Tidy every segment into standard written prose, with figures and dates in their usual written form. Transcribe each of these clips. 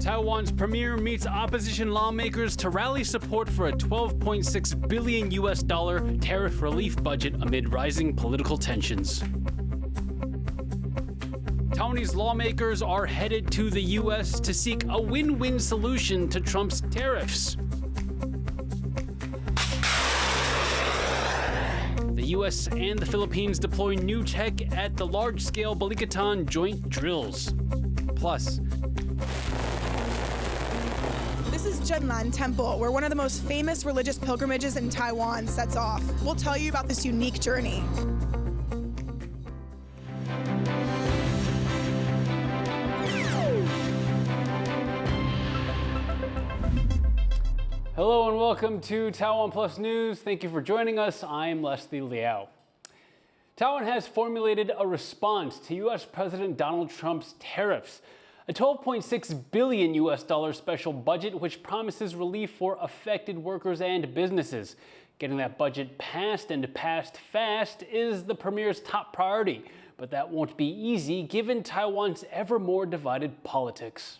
Taiwan's premier meets opposition lawmakers to rally support for a $12.6 billion tariff relief budget amid rising political tensions. Taiwanese lawmakers are headed to the U.S. to seek a win-win solution to Trump's tariffs. The U.S. and the Philippines deploy new tech at the large-scale Balikatan joint drills. Plus, this is Zhenlan Temple, where one of the most famous religious pilgrimages in Taiwan sets off. We'll tell you about this unique journey. hello and welcome to TaiwanPlus News. Thank you for joining us. I'm Leslie Liao. Taiwan has formulated a response to U.S. President Donald Trump's tariffs. A $12.6 billion special budget which promises relief for affected workers and businesses. Getting that budget passed and passed fast is the premier's top priority, but that won't be easy given Taiwan's ever more divided politics.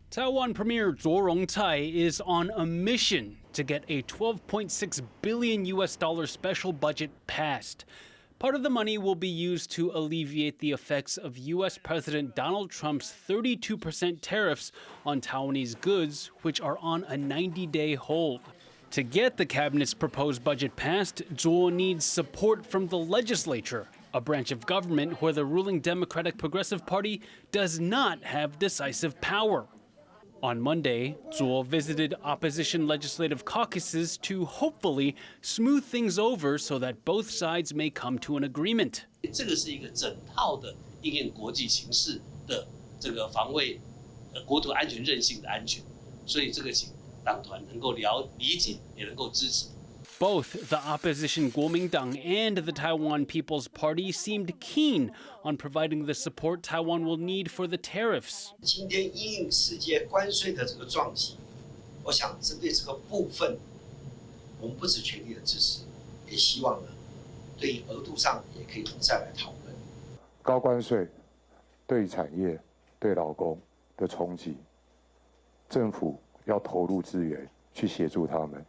Taiwan Premier Zhuo Rongcai is on a mission to get a $12.6 billion special budget passed. Part of the money will be used to alleviate the effects of U.S. President Donald Trump's 32% tariffs on Taiwanese goods, which are on a 90-day hold. To get the cabinet's proposed budget passed, Zhuo needs support from the legislature, a branch of government where the ruling Democratic Progressive Party does not have decisive power. On Monday, Zhuo visited opposition legislative caucuses to hopefully smooth things over so that both sides may come to an agreement. 这个是一个整套的应验国际形势的这个防卫国土安全韧性的安全，所以这个请党团能够理解，也能够支持。 Both the opposition Kuomintang and the Taiwan People's Party seemed keen on providing the support Taiwan will need for the tariffs. 今天因应世界关税的这个撞击，我想针对这个部分，我们不只全力的支持，也希望呢，对于额度上也可以再来讨论。高关税对产业、对劳工的冲击，政府要投入资源去协助他们。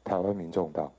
台湾民众党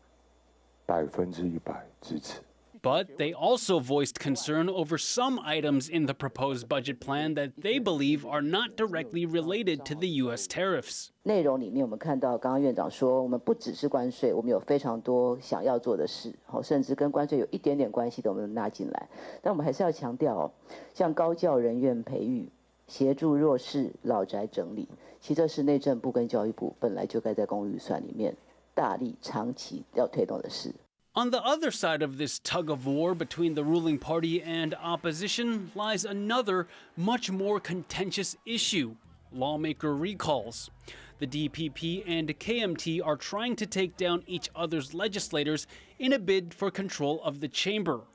100%支持。 But they also voiced concern over some items in the proposed budget plan that they believe are not directly related to the U.S. tariffs. 内容里面，我们看到刚刚院长说，我们不只是关税，我们有非常多想要做的事，甚至跟关税有一点点关系的，我们纳进来。但我们还是要强调，像高教人员培育、协助弱势老宅整理，其实这是内政部跟教育部本来就该在公共预算里面。 大力长期要推动的事。 On the other side of this tug of war between the ruling party and opposition lies another, much more contentious issue: lawmaker recalls. The DPP and KMT are trying to take down each other's legislators in a bid for control of the chamber.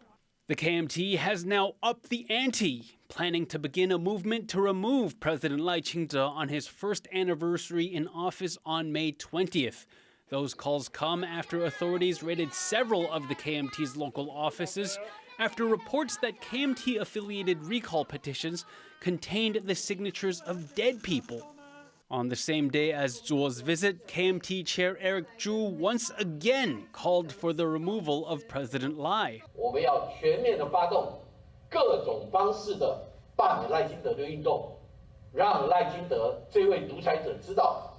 The KMT has now upped the ante, planning to begin a movement to remove President Lee Jae-myung on his first anniversary in office on May 20th. Those calls come after authorities raided several of the KMT's local offices after reports that KMT-affiliated recall petitions contained the signatures of dead people. On the same day as Zhuo's visit, KMT Chair Eric Zhu once again called for the removal of President Lee. 我们要全面地发动各种方式的罢免赖清德的运动，让赖清德这位独裁者知道。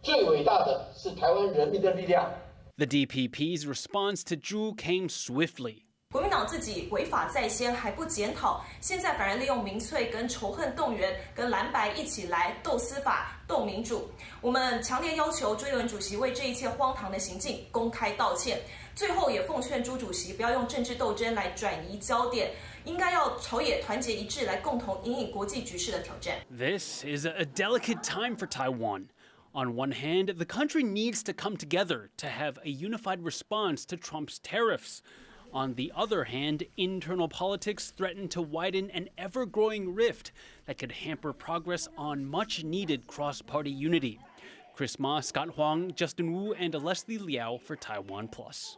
最伟大的是台湾人民的力量。 The DPP's response to Zhu came swiftly. 国民党自己违法在先还不检讨，现在反而利用民粹跟仇恨动员，跟蓝白一起来斗司法、斗民主。我们强烈要求朱立伦主席为这一切荒唐的行径公开道歉。最后也奉劝朱主席不要用政治斗争来转移焦点，应该要朝野团结一致，来共同因应国际局势的挑战。 This is a delicate time for Taiwan. On one hand, the country needs to come together to have a unified response to Trump's tariffs. On the other hand, internal politics threaten to widen an ever-growing rift that could hamper progress on much-needed cross-party unity. Chris Ma, Scott Huang, Justin Wu, and Leslie Liao for TaiwanPlus.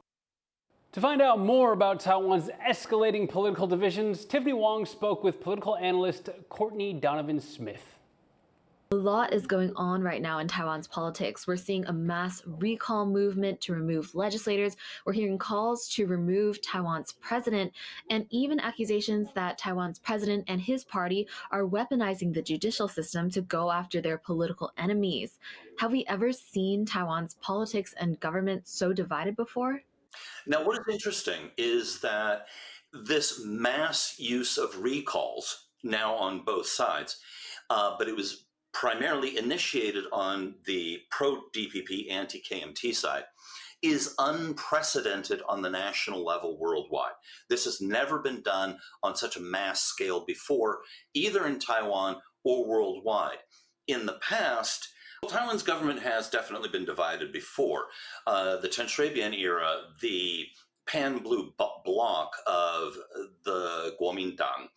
To find out more about Taiwan's escalating political divisions, Tiffany Wong spoke with political analyst Courtney Donovan-Smith. A lot is going on right now in Taiwan's politics. We're seeing a mass recall movement to remove legislators. We're hearing calls to remove Taiwan's president, and even accusations that Taiwan's president and his party are weaponizing the judicial system to go after their political enemies. Have we ever seen Taiwan's politics and government so divided before? Now, what is interesting is that this mass use of recalls now on both sides, but it was primarily initiated on the pro-DPP, anti-KMT side, is unprecedented on the national level worldwide. This has never been done on such a mass scale before, either in Taiwan or worldwide. In the past, Taiwan's government has definitely been divided before. The Chen Shui-bian era, the pan-blue bloc of the Kuomintang,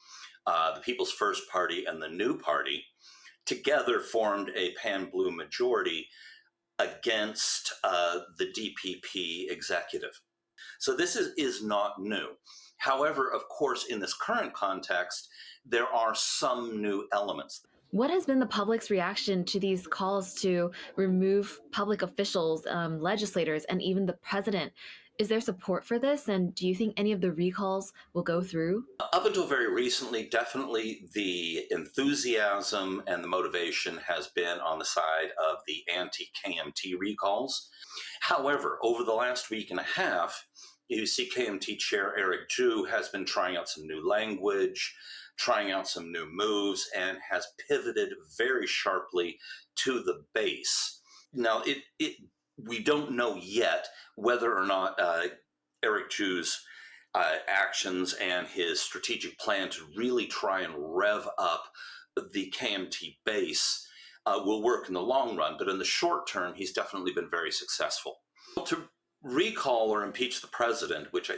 the People's First Party, and the New Party, together formed a pan-blue majority against the DPP executive. So this is not new. However, of course, in this current context, there are some new elements. What has been the public's reaction to these calls to remove public officials, legislators, and even the president? Is there support for this, and do you think any of the recalls will go through? Up until very recently, definitely the enthusiasm and the motivation has been on the side of the anti-KMT recalls. However, over the last week and a half, you see KMT Chair Eric Chu has been trying out some new language, trying out some new moves, and has pivoted very sharply to the base. Now, we don't know yet whether or not Eric Chu's actions and his strategic plan to really try and rev up the KMT base will work in the long run, but in the short term, he's definitely been very successful. To recall or impeach the president, which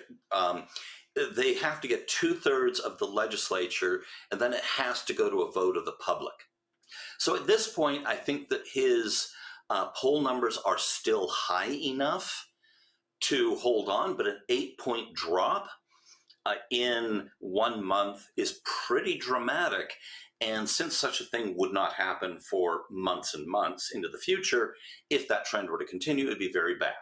they have to get 2/3 of the legislature, and then it has to go to a vote of the public. So at this point, I think that his poll numbers are still high enough to hold on, but an 8-point drop in 1 month is pretty dramatic. And since such a thing would not happen for months and months into the future, if that trend were to continue, it'd be very bad.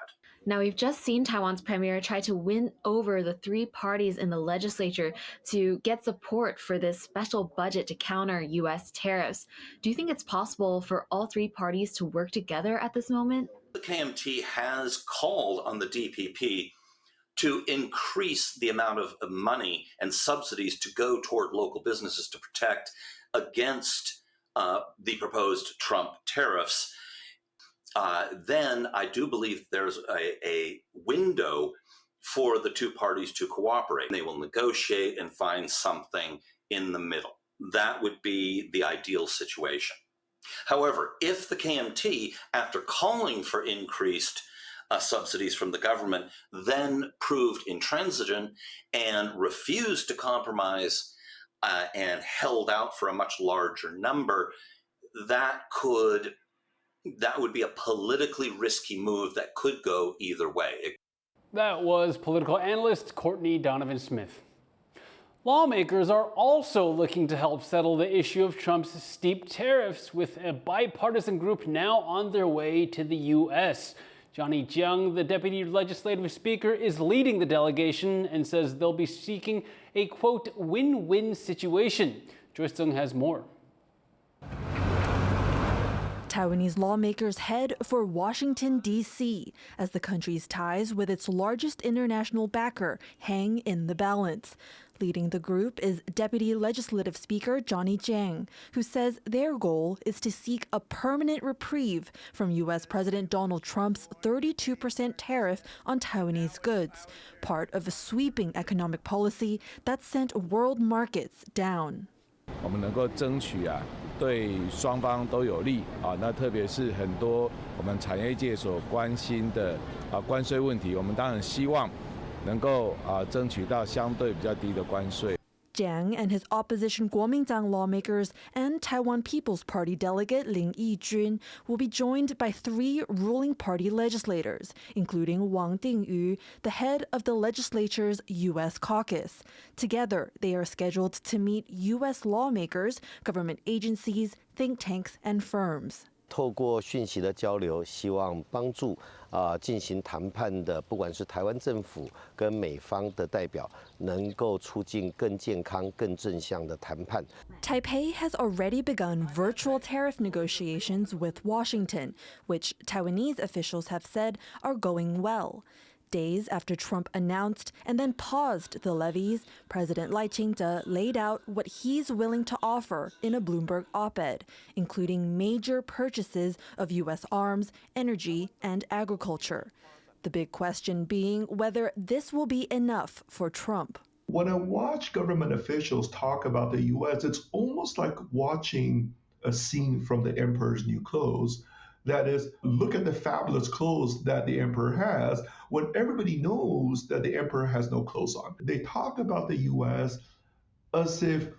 Now, we've just seen Taiwan's premier try to win over the three parties in the legislature to get support for this special budget to counter U.S. tariffs. Do you think it's possible for all three parties to work together at this moment? The KMT has called on the DPP to increase the amount of money and subsidies to go toward local businesses to protect against the proposed Trump tariffs. Then I do believe there's a window for the two parties to cooperate. They will negotiate and find something in the middle. That would be the ideal situation. However, if the KMT, after calling for increased subsidies from the government, then proved intransigent and refused to compromise and held out for a much larger number, that would be a politically risky move that could go either way. That was political analyst Courtney Donovan-Smith. Lawmakers are also looking to help settle the issue of Trump's steep tariffs, with a bipartisan group now on their way to the U.S. Johnny Jiang, the deputy legislative speaker, is leading the delegation and says they'll be seeking a, quote, win-win situation. Joyce Tseng has more. Taiwanese lawmakers head for Washington, D.C., as the country's ties with its largest international backer hang in the balance. Leading the group is Deputy Legislative Speaker Johnny Jiang, who says their goal is to seek a permanent reprieve from U.S. President Donald Trump's 32% tariff on Taiwanese goods, part of a sweeping economic policy that sent world markets down. 我们能够争取对双方都有利那特别是很多我们产业界所关心的关税问题，我们当然希望能够争取到相对比较低的关税。Jiang and his opposition Kuomintang lawmakers and Taiwan People's Party delegate Lin Yijun will be joined by 3 ruling party legislators, including Wang Dingyu, the head of the legislature's U.S. caucus. Together, they are scheduled to meet U.S. lawmakers, government agencies, think tanks, and firms. 透过讯息的交流，希望帮助进行谈判的，不管是台湾政府跟美方的代表，能够促进更健康、更正向的谈判。Taipei has already begun virtual tariff negotiations with Washington, which Taiwanese officials have said are going well. Days after Trump announced and then paused the levies, President Lee Jae-myung laid out what he's willing to offer in a Bloomberg op-ed, including major purchases of U.S. arms, energy, and agriculture. The big question being whether this will be enough for Trump. When I watch government officials talk about the U.S., it's almost like watching a scene from The Emperor's New Clothes. That is, look at the fabulous clothes that the emperor has when everybody knows that the emperor has no clothes on. They talk about the U.S. as if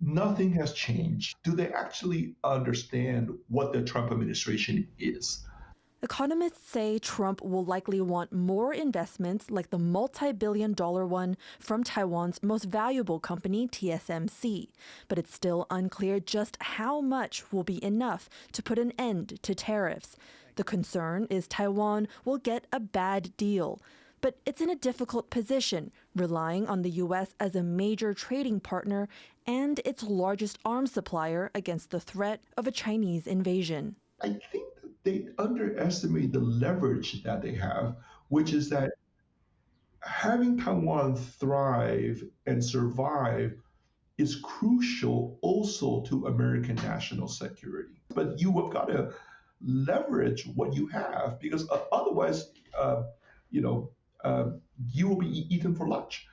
nothing has changed. Do they actually understand what the Trump administration is? Economists say Trump will likely want more investments like the multi-billion-dollar one from Taiwan's most valuable company, TSMC. But it's still unclear just how much will be enough to put an end to tariffs. The concern is Taiwan will get a bad deal. But it's in a difficult position, relying on the U.S. as a major trading partner and its largest arms supplier against the threat of a Chinese invasion. I think they underestimate the leverage that they have, which is that having Taiwan thrive and survive is crucial also to American national security. But you have got to leverage what you have, because otherwise, you will be eaten for lunch.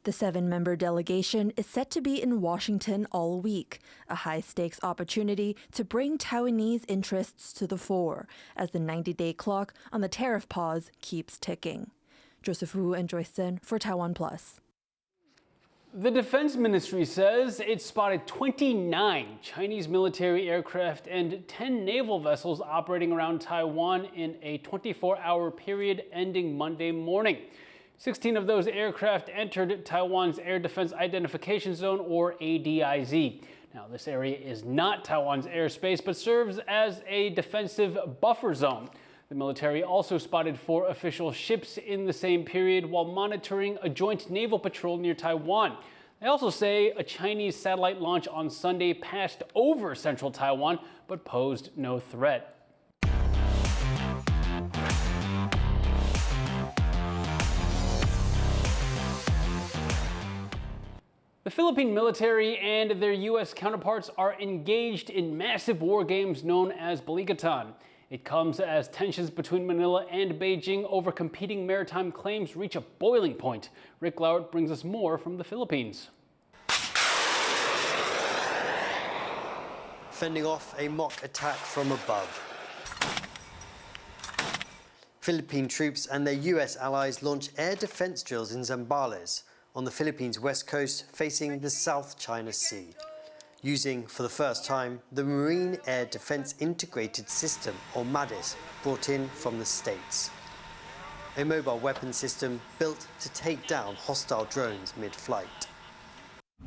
The 7-member delegation is set to be in Washington all week, a high-stakes opportunity to bring Taiwanese interests to the fore as the 90-day clock on the tariff pause keeps ticking. Joseph Wu and Joyce Sen for TaiwanPlus. The Defense Ministry says it spotted 29 Chinese military aircraft and 10 naval vessels operating around Taiwan in a 24-hour period ending Monday morning. 16 of those aircraft entered Taiwan's Air Defense Identification Zone, or ADIZ. Now, this area is not Taiwan's airspace, but serves as a defensive buffer zone. The military also spotted 4 official ships in the same period while monitoring a joint naval patrol near Taiwan. They also say a Chinese satellite launch on Sunday passed over central Taiwan, but posed no threat. The Philippine military and their U.S. counterparts are engaged in massive war games known as Balikatan. It comes as tensions between Manila and Beijing over competing maritime claims reach a boiling point. Rick Lauert brings us more from the Philippines. Fending off a mock attack from above. Philippine troops and their U.S. allies launch air defense drills in Zambales, on the Philippines' west coast facing the South China Sea, using for the first time the Marine Air Defense Integrated System, or MADIS, brought in from the States. A mobile weapon system built to take down hostile drones mid-flight.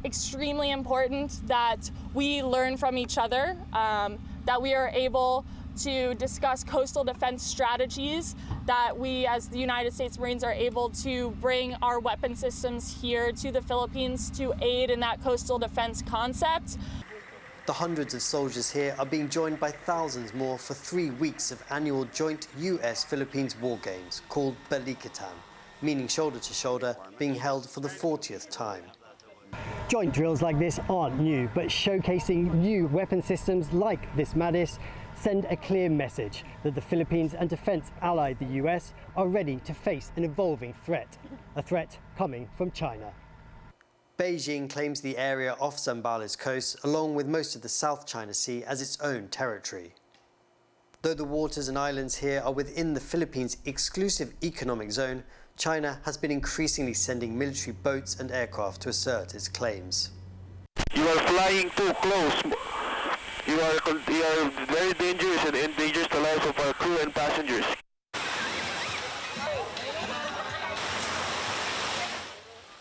Extremely important that we learn from each other, that we are able to discuss coastal defense strategies, that we as the United States Marines are able to bring our weapon systems here to the Philippines to aid in that coastal defense concept. The hundreds of soldiers here are being joined by thousands more for 3 weeks of annual joint US-Philippines war games called Balikatan, meaning shoulder to shoulder, being held for the 40th time. Joint drills like this aren't new, but showcasing new weapon systems like this MADIS send a clear message that the Philippines and defense ally the US are ready to face an evolving threat, a threat coming from China. Beijing claims the area off Zambales coast, along with most of the South China Sea, as its own territory. Though the waters and islands here are within the Philippines' exclusive economic zone, China has been increasingly sending military boats and aircraft to assert its claims. You are flying too close. You are very dangerous and endangers the lives of our crew and passengers.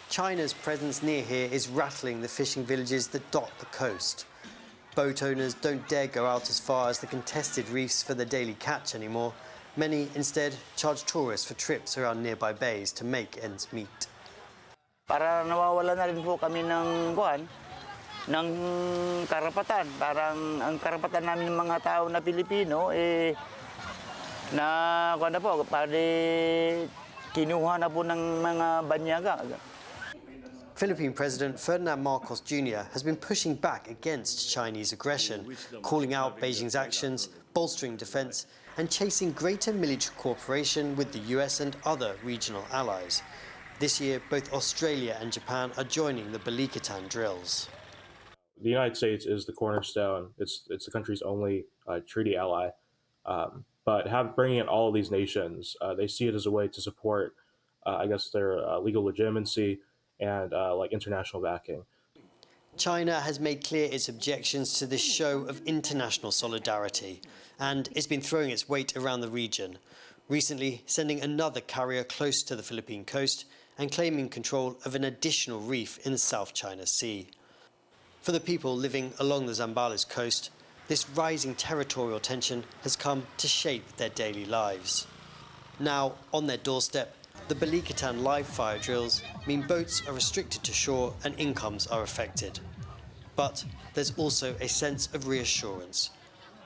China's presence near here is rattling the fishing villages that dot the coast. Boat owners don't dare go out as far as the contested reefs for their daily catch anymore. Many instead charge tourists for trips around nearby bays to make ends meet. Para nawawala na rin po kami ng karapatan. Parang ang karapatan namin ng mga tao na Pilipino na po, kinuha na po ng mga banyaga. Philippine President Ferdinand Marcos Jr. has been pushing back against Chinese aggression, calling out Beijing's actions, bolstering defense, and chasing greater military cooperation with the US and other regional allies. This year, both Australia and Japan are joining the Balikatan drills. The United States is the cornerstone. It's the country's only treaty ally. But bringing in all of these nations, they see it as a way to support, I guess, their legal legitimacy and international backing. China has made clear its objections to this show of international solidarity, and it's been throwing its weight around the region, recently sending another carrier close to the Philippine coast and claiming control of an additional reef in the South China Sea. For the people living along the Zambales coast, this rising territorial tension has come to shape their daily lives. Now, on their doorstep, the Balikatan live fire drills mean boats are restricted to shore and incomes are affected. But there's also a sense of reassurance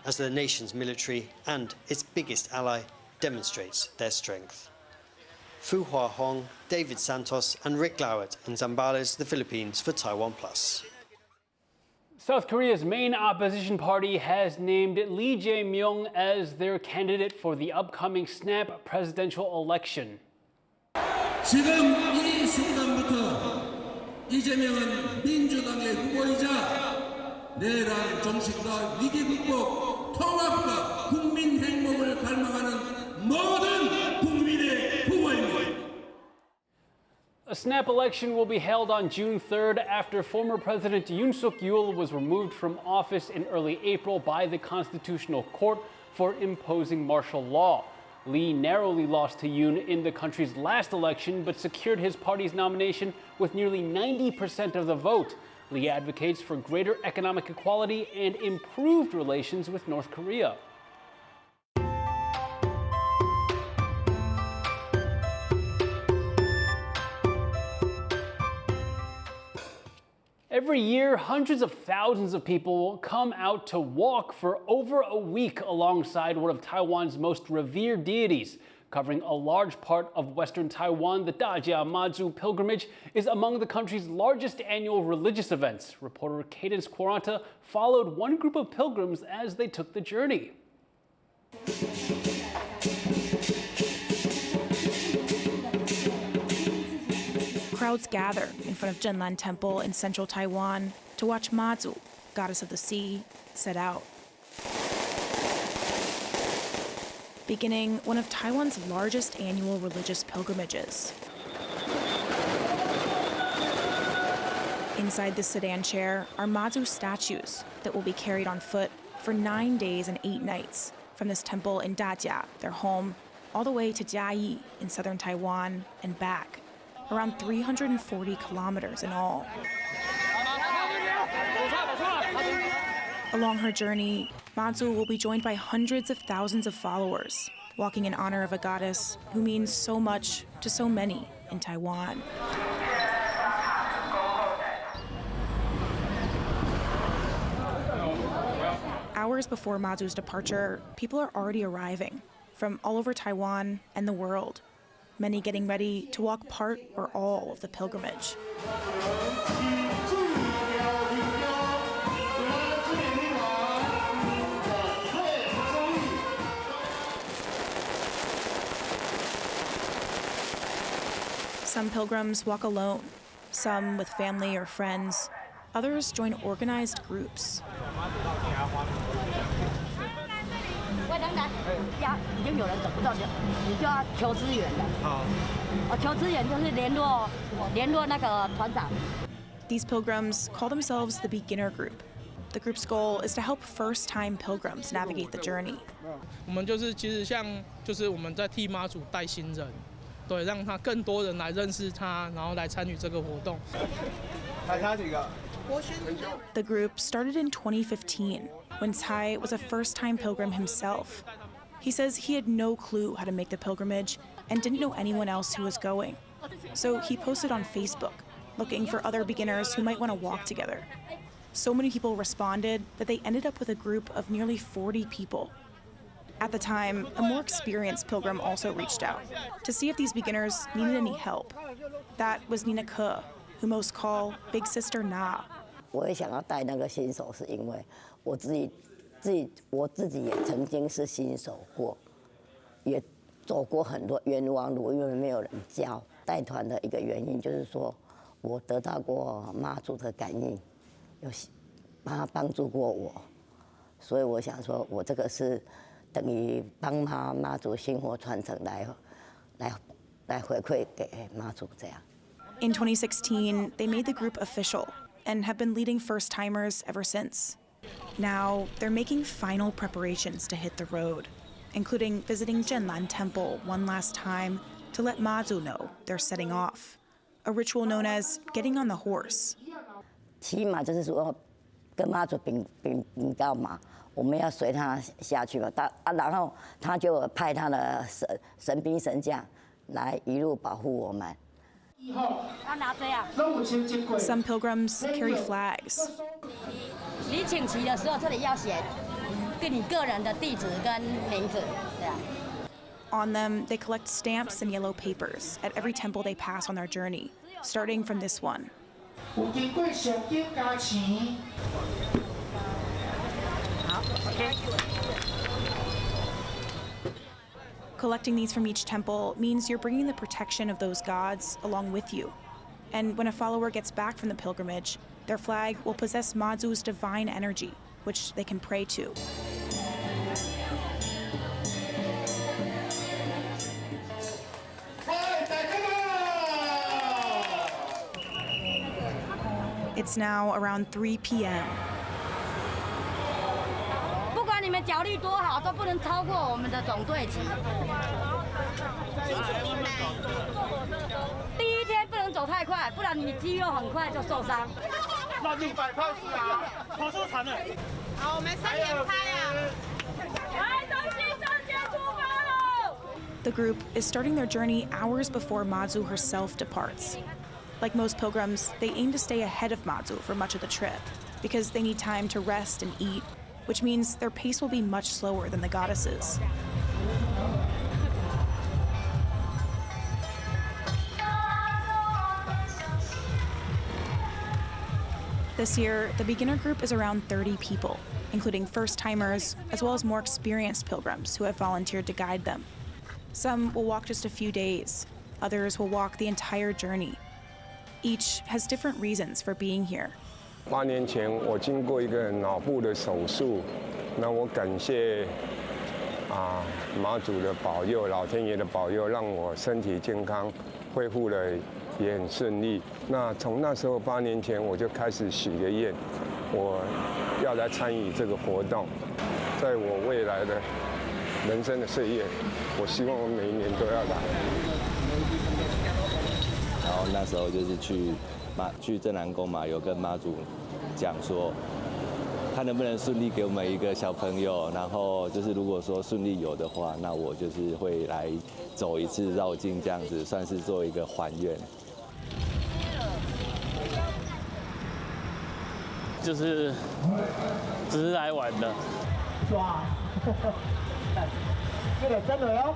as the nation's military and its biggest ally demonstrates their strength. Fu Hua Hong, David Santos and Rick Lowett in Zambales, the Philippines for TaiwanPlus. South Korea's main opposition party has named Lee Jae-myung as their candidate for the upcoming snap presidential election. 지금 이 순간부터 이재명은 민주당의 후보이자 내란 정신과 위기 극복, 통합과 국민 행복을 갈망하는 모든 국민의 후보입니다. A snap election will be held on June 3rd after former President Yoon Suk Yeol was removed from office in early April by the Constitutional Court for imposing martial law. Lee narrowly lost to Yoon in the country's last election, but secured his party's nomination with nearly 90% of the vote. Lee advocates for greater economic equality and improved relations with North Korea. Every year, hundreds of thousands of people come out to walk for over a week alongside one of Taiwan's most revered deities. Covering a large part of western Taiwan, the Dajia Mazu Pilgrimage is among the country's largest annual religious events. Reporter Cadence Quaranta followed one group of pilgrims as they took the journey. Crowds gather in front of Zhenlan Temple in central Taiwan to watch Mazu, goddess of the sea, set out. Beginning one of Taiwan's largest annual religious pilgrimages. Inside the sedan chair are Mazu statues that will be carried on foot for 9 days and 8 nights from this temple in Dajia, their home, all the way to Jiayi in southern Taiwan and back. Around 340 kilometers in all. Along her journey, Mazu will be joined by hundreds of thousands of followers, walking in honor of a goddess who means so much to so many in Taiwan. Hours before Mazu's departure, people are already arriving from all over Taiwan and the world. Many getting ready to walk part or all of the pilgrimage. Some pilgrims walk alone, some with family or friends. Others join organized groups. 已经有人找不到，你就要求支援了。好，求支援就是联络那个团长。These pilgrims call themselves the beginner group. The group's goal is to help first-time pilgrims navigate the journey. 我们其实像我们在替妈祖带新人，对，让他更多人来认识他，然后来参与这个活动。The group started in 2015 when Tsai was a first-time pilgrim himself. He says he had no clue how to make the pilgrimage and didn't know anyone else who was going. So he posted on Facebook, looking for other beginners who might want to walk together. So many people responded that they ended up with a group of nearly 40 people. At the time, a more experienced pilgrim also reached out to see if these beginners needed any help. That was Nina Ke, who most call Big Sister Na. 我也想要带那个新手，是因为我自己也曾经是新手过，也走过很多冤枉路，因为没有人教。带团的一个原因就是说，我得到过妈祖的感应，有帮助过我，所以我想说，我这个是等于帮妈祖薪火传承来回馈给妈祖这样。In 2016, they made the group official and have been leading first-timers ever since. Now, they're making final preparations to hit the road, including visiting Zhenlan Temple one last time to let Mazu know they're setting off, a ritual known as getting on the horse. 骑马就是说跟妈祖禀告嘛，我们要随他下去嘛，然后他就派他的神兵神将来一路保护我们。Some pilgrims carry flags. 你请旗的时候，这里要写跟你个人的地址跟名字，这样。On them, they collect stamps and yellow papers at every temple they pass on their journey, starting from this one. Collecting these from each temple means you're bringing the protection of those gods along with you. And when a follower gets back from the pilgrimage, their flag will possess Mazu's divine energy, which they can pray to. It's now around 3 p.m. 不管你们脚力多好，都不能超过我们的总队旗。第一天不能走太快，不然你肌肉很快就受伤。那就摆 pose 啊，跑出场了。好，我们3连拍啊！来，东西上街出发喽！ The group is starting their journey hours before Mazu herself departs. Like most pilgrims, they aim to stay ahead of Mazu for much of the trip because they need time to rest and eat, which means their pace will be much slower than the goddesses. This year, the beginner group is around 30 people, including first-timers, as well as more experienced pilgrims who have volunteered to guide them. Some will walk just a few days. Others will walk the entire journey. Each has different reasons for being here. 8年前，我经过一个脑部的手术，那我感谢妈祖的保佑，老天爷的保佑，让我身体健康，恢复了也很顺利。那从那时候8年前，我就开始许个愿，我要来参与这个活动，在我未来的人生的岁月，我希望我每一年都要来。 然后那时候就是去镇南宫嘛，有跟妈祖讲说，看能不能顺利给我们一个小朋友。然后就是如果说顺利有的话，那我就是会来走一次绕境这样子，算是做一个还愿。就是只是来玩的。哇！这个真的哟。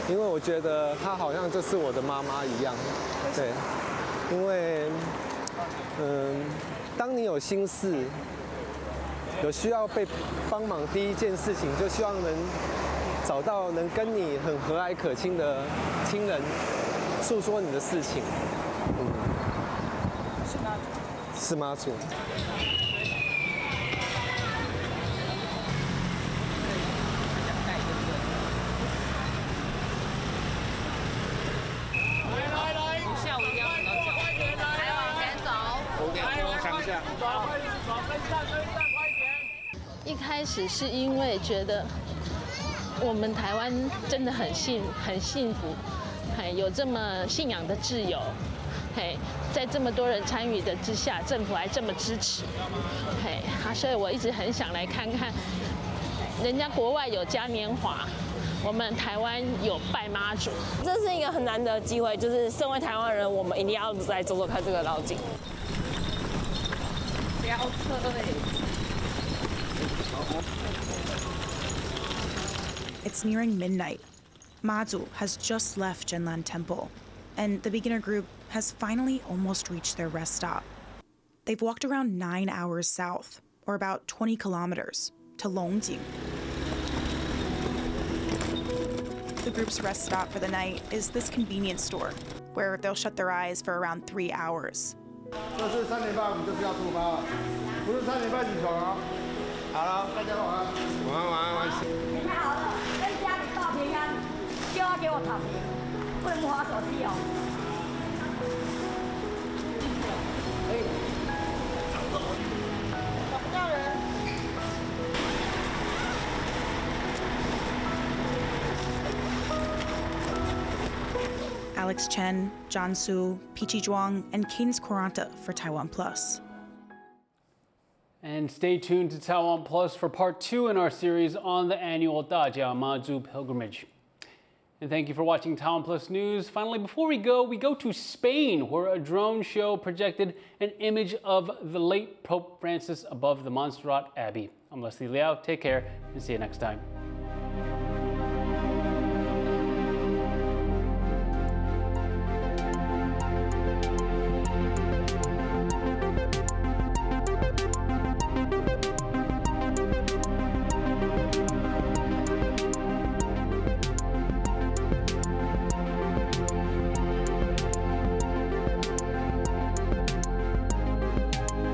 因为我觉得她好像就是我的妈妈一样。 对，因为，当你有心事，有需要被帮忙，第一件事情就希望能找到能跟你很和蔼可亲的亲人，诉说你的事情。是妈祖。一开始是因为觉得我们台湾真的很幸福，有这么信仰的自由，在这么多人参与的之下，政府还这么支持，所以我一直很想来看看，人家国外有嘉年华，我们台湾有拜妈祖，这是一个很难得的机会，就是身为台湾人，我们一定要来走走看这个绕境。飙车It's nearing midnight. Mazu has just left Zhenlan Temple, and the beginner group has finally almost reached their rest stop. They've walked around 9 hours south, or about 20 kilometers, to Longjing. The group's rest stop for the night is this convenience store, where they'll shut their eyes for around 3 hours. 这是3点半，我们就是要出发，不是3点半起床啊。好了，大家晚安。晚安，晚安，晚安。你看好了，在家里报平安，就要给我躺平，不能滑手机哦。可以。找不到人。 Alex Chen, John Su, Pichi Zhuang, and Cadence Quaranta for TaiwanPlus. And stay tuned to TaiwanPlus for part 2 in our series on the annual Dajia Mazu Pilgrimage. And thank you for watching TaiwanPlus News. Finally, before we go to Spain, where a drone show projected an image of the late Pope Francis above the Montserrat Abbey. I'm Leslie Liao. Take care and see you next time.